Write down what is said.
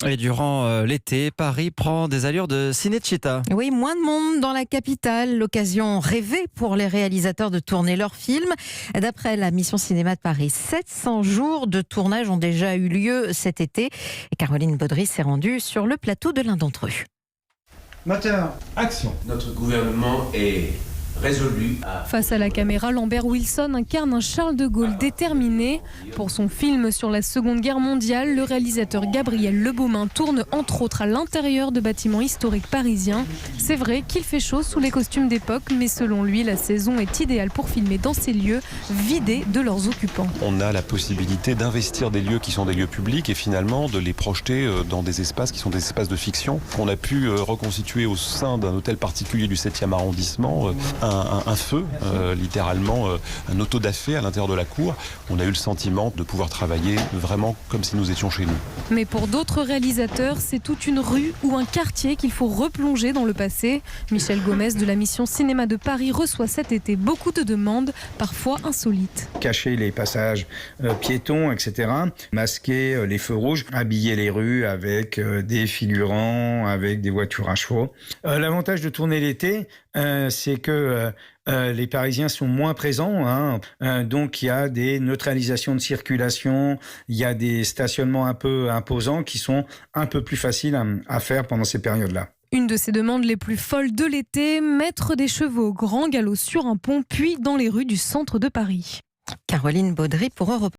Et durant l'été, Paris prend des allures de Cinecittà. Oui, moins de monde dans la capitale, l'occasion rêvée pour les réalisateurs de tourner leurs films. D'après la mission cinéma de Paris, 700 jours de tournage ont déjà eu lieu cet été. Et Caroline Baudry s'est rendue sur le plateau de l'un d'entre eux. Moteur, action. Notre gouvernement est résolu à... Face à la caméra, Lambert Wilson incarne un Charles de Gaulle déterminé. Pour son film sur la Seconde Guerre mondiale, le réalisateur Gabriel Lebaumin tourne entre autres à l'intérieur de bâtiments historiques parisiens. C'est vrai qu'il fait chaud sous les costumes d'époque, mais selon lui, la saison est idéale pour filmer dans ces lieux vidés de leurs occupants. On a la possibilité d'investir des lieux qui sont des lieux publics et finalement de les projeter dans des espaces qui sont des espaces de fiction. On a pu reconstituer au sein d'un hôtel particulier du 7e arrondissement un feu, littéralement un auto-da-fé à l'intérieur de la cour. On a eu le sentiment de pouvoir travailler vraiment comme si nous étions chez nous. Mais pour d'autres réalisateurs, c'est toute une rue ou un quartier qu'il faut replonger dans le passé. Michel Gomez de la mission cinéma de Paris reçoit cet été beaucoup de demandes, parfois insolites. Cacher les passages piétons, etc. Masquer les feux rouges, habiller les rues avec des figurants, avec des voitures à chevaux. L'avantage de tourner l'été, c'est que les Parisiens sont moins présents, donc il y a des neutralisations de circulation, il y a des stationnements un peu imposants qui sont un peu plus faciles à faire pendant ces périodes-là. Une de ces demandes les plus folles de l'été, mettre des chevaux au grand galop sur un pont, puis dans les rues du centre de Paris. Caroline Baudry pour Europe.